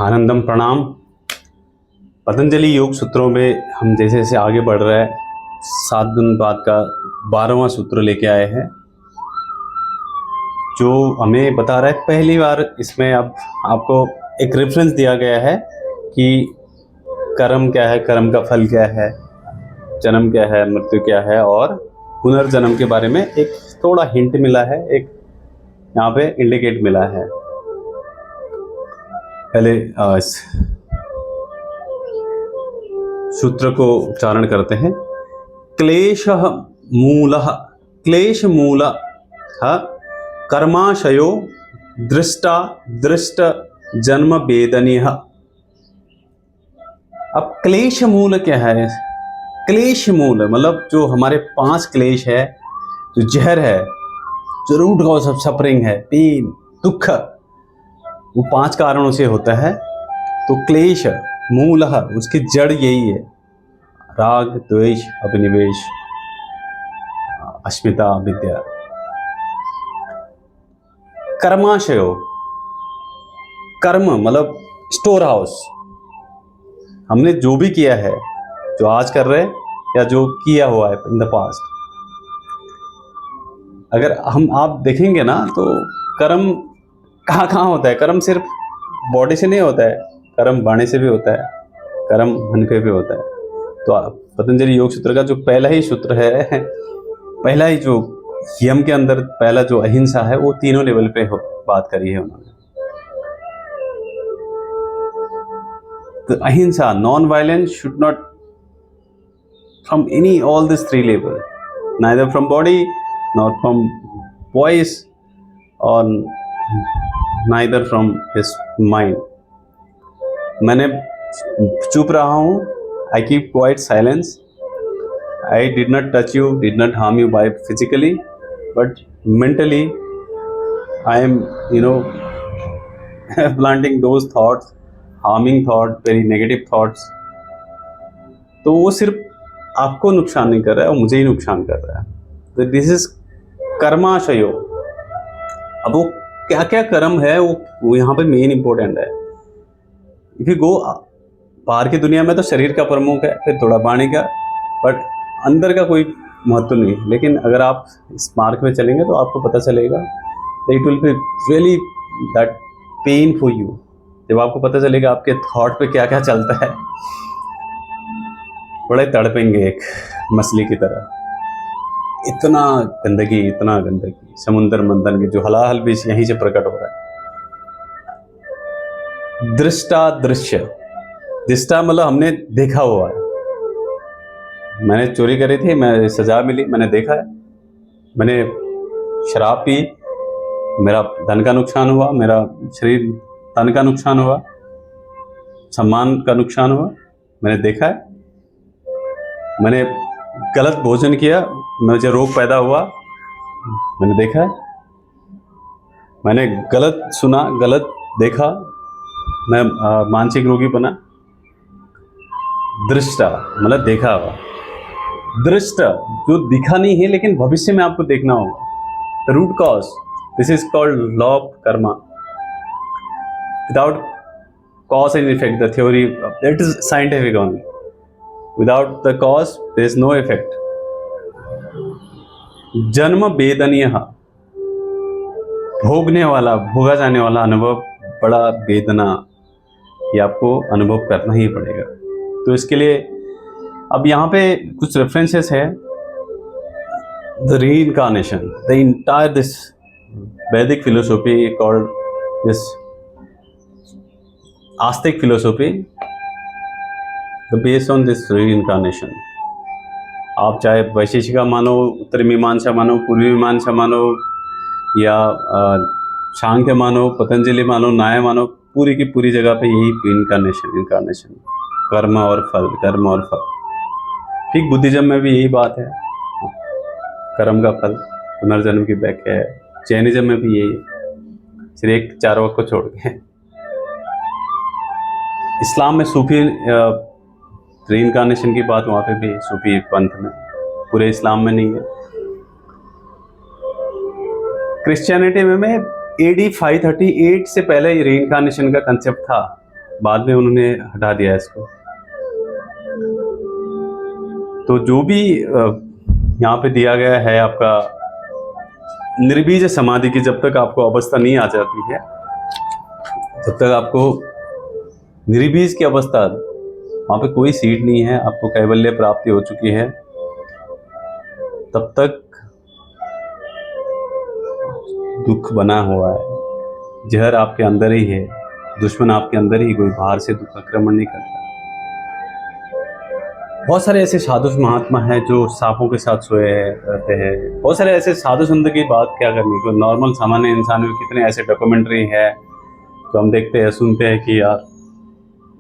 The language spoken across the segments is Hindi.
आनंदम प्रणाम। पतंजलि योग सूत्रों में हम जैसे जैसे आगे बढ़ रहे हैं, 7 दिन बाद का 12वां सूत्र लेके आए हैं, जो हमें बता रहा है पहली बार इसमें अब आपको एक रेफरेंस दिया गया है कि कर्म क्या है, कर्म का फल क्या है, जन्म क्या है, मृत्यु क्या है, और पुनर्जन्म के बारे में एक थोड़ा हिंट मिला है, एक यहाँ पे इंडिकेट मिला है। पहले इस सूत्र को उच्चारण करते हैं। क्लेशः मूलः, क्लेश मूल कर्माशयो दृष्टा दृष्ट जन्म वेदनीय। अब क्लेश मूल क्या है? क्लेश मूल मतलब जो हमारे 5 क्लेश है, जो जहर है, जो रूट कॉज ऑफ सफरिंग है, पेन, दुख, वो 5 कारणों से होता है। तो क्लेश मूल, उसकी जड़ यही है, राग, द्वेष, अभिनिवेश, अस्मिता, विद्या। कर्माशयो, कर्म मतलब स्टोर हाउस, हमने जो भी किया है, जो आज कर रहे हैं या जो किया हुआ है इन द पास्ट, अगर आप देखेंगे ना तो कर्म कहाँ कहाँ होता है। कर्म सिर्फ बॉडी से नहीं होता है, कर्म वाणी से भी होता है, कर्म मन पे भी होता है। तो पतंजलि योग सूत्र का जो पहला ही सूत्र है, पहला ही जो यम के अंदर पहला जो अहिंसा है, वो तीनों लेवल पे बात करी है उन्होंने। तो अहिंसा, non violence, should not from any all this 3 level, neither from body not from voice और नाइदर फ्रॉम हिज माइंड। मैंने चुप रहा हूँ, I keep quiet silence, I did not touch you, did not harm you by physically, but mentally I am, planting those thoughts, harming thoughts, very negative thoughts. तो वो सिर्फ आपको नुकसान नहीं कर रहा है, और मुझे ही नुकसान कर रहा है। तो दिस इज कर्माशयो। अब वो क्या क्या कर्म है, वो यहाँ पे मेन इंपॉर्टेंट है। इफ यू गो बाहर की दुनिया में तो शरीर का प्रमुख है, फिर थोड़ा वाणी का, बट अंदर का कोई महत्व नहीं है। लेकिन अगर आप इस मार्ग में चलेंगे तो आपको पता चलेगा, it will be really that pain for you. जब आपको पता चलेगा आपके थॉट पे क्या क्या चलता है, बड़े तड़पेंगे एक मछली की तरह। इतना गंदगी, इतना गंदगी, समुद्र मंथन की जो हलाहल भी यहीं से प्रकट हो रहा है। दृष्टा दृश्य, दृष्टा मतलब हमने देखा हुआ है। मैंने चोरी करी थी, मैं सजा मिली, मैंने देखा है। मैंने शराब पी, मेरा धन का नुकसान हुआ, मेरा शरीर तन का नुकसान हुआ, सम्मान का नुकसान हुआ, मैंने देखा है। मैंने गलत भोजन किया, मुझे रोग पैदा हुआ, मैंने देखा है। मैंने गलत सुना, गलत देखा, मैं मानसिक रोगी बना। दृष्टा मतलब देखा हुआ, दृष्ट जो दिखा नहीं है लेकिन भविष्य में आपको देखना होगा। The root cause, this is called law of karma. Without cause and effect, the theory that is scientific only. Without the cause there is no effect. जन्म वेदनीय, भोगने वाला, भोगा जाने वाला अनुभव, बड़ा वेदना, ये आपको अनुभव करना ही पड़ेगा। तो इसके लिए अब यहाँ पे कुछ रेफरेंसेस है। The reincarnation, the entire this वैदिक philosophy called this Astik philosophy, the based on this reincarnation. आप चाहे वैशेषिका मानो, उत्तरी मीमांसा मानो, पूर्वी मीमांसा मानो, या सांख्य मानो, पतंजलि मानो, न्याय मानो, पूरी की पूरी जगह पे यही इनकारनेशन, कर्म और फल, कर्म और फल। ठीक बुद्धिज्म में भी यही बात है, कर्म का फल, पुनर्जन्म की व्याख्या है। जैनिज्म में भी यही है, सिर्फ एक चार्वाक को छोड़ के। इस्लाम में सूफी रीइंकार्नेशन की बात वहाँ पे भी, सूफी पंथ में, पूरे इस्लाम में नहीं है। क्रिश्चियनिटी में AD 538 से पहले रीइंकार्नेशन का कंसेप्ट था। बाद में उन्होंने हटा दिया इसको। तो जो भी यहाँ पे दिया गया है आपका निर्बीज समाधि की, जब तक आपको अवस्था नहीं आ जाती है, जब तक आपको निर्बीज की अवस्था, वहाँ पे कोई सीट नहीं है, आपको कैवल्य प्राप्ति हो चुकी है, तब तक दुख बना हुआ है, जहर आपके अंदर ही है, दुश्मन आपके अंदर ही, कोई बाहर से दुख आक्रमण नहीं करता। बहुत सारे ऐसे साधु महात्मा हैं जो सांपों के साथ सोए रहते हैं। बहुत सारे ऐसे साधु संत की बात क्या करनी, कोई नॉर्मल सामान्य इंसान में कितने ऐसे डॉक्यूमेंट्री है जो हम देखते हैं, सुनते हैं कि यार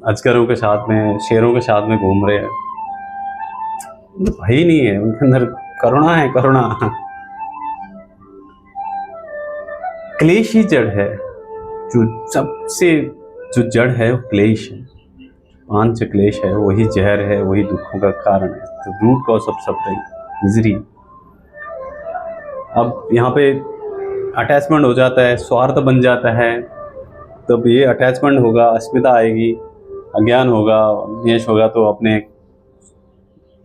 अजगरों के साथ में, शेरों के साथ में घूम रहे हैं। भय नहीं है उनके अंदर, करुणा है, करुणा। क्लेश ही जड़ है, जो सबसे जो जड़ है वो क्लेश है, पांच क्लेश है, वही जहर है, वही दुखों का कारण है। तो root cause of suffering, misery. अब यहाँ पे अटैचमेंट हो जाता है, स्वार्थ बन जाता है, तब ये अटैचमेंट होगा, अस्मिता आएगी, अज्ञान होगा, द्वेष होगा, तो अपने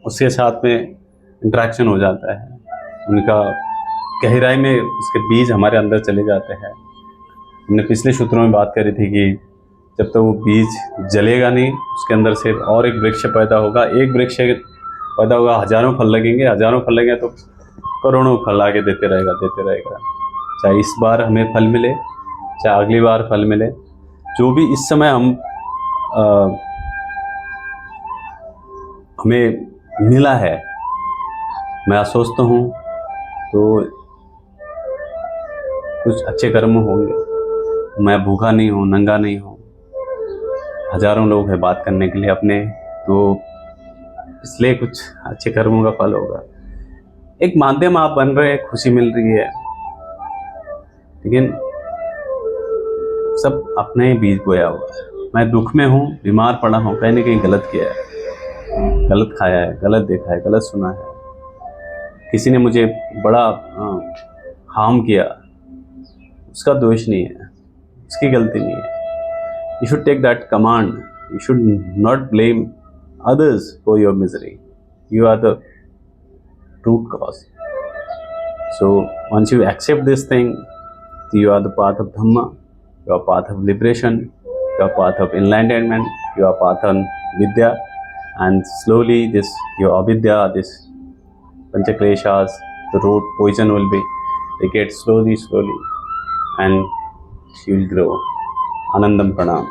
उसके साथ में इंटरेक्शन हो जाता है, उनका गहराई में उसके बीज हमारे अंदर चले जाते हैं। हमने पिछले सूत्रों में बात करी थी कि जब तक वो बीज जलेगा नहीं, उसके अंदर से और एक वृक्ष पैदा होगा, एक वृक्ष पैदा होगा, हजारों फल लगेंगे, हजारों फल लगेंगे तो करोड़ों फल आगे देते रहेगा, देते रहेगा। चाहे इस बार हमें फल मिले, चाहे अगली बार फल मिले, जो भी इस समय हमें मिला है, मैं अस्वस्थ हूँ तो कुछ अच्छे कर्म होंगे, मैं भूखा नहीं हूँ, नंगा नहीं हूँ, हजारों लोग हैं बात करने के लिए अपने, तो इसलिए कुछ अच्छे कर्मों का फल होगा। एक माध्यम आप बन रहे हैं, खुशी मिल रही है, लेकिन सब अपने ही बीज बोया हुआ है। मैं दुख में हूँ, बीमार पड़ा हूँ, कहीं ना कहीं गलत किया है, गलत खाया है, गलत देखा है, गलत सुना है, किसी ने मुझे बड़ा हार्म किया, उसका दोष नहीं है, उसकी गलती नहीं है। You should take that command. You should not blame others for your misery. You are the root cause. So once you accept this thing, you are the path of Dhamma, you are path of liberation, you are path of enlightenment, you are path on Vidya, and slowly this your avidya, this panchakleshas, the root poison will be decayed slowly, and you will grow. Anandam Pranam.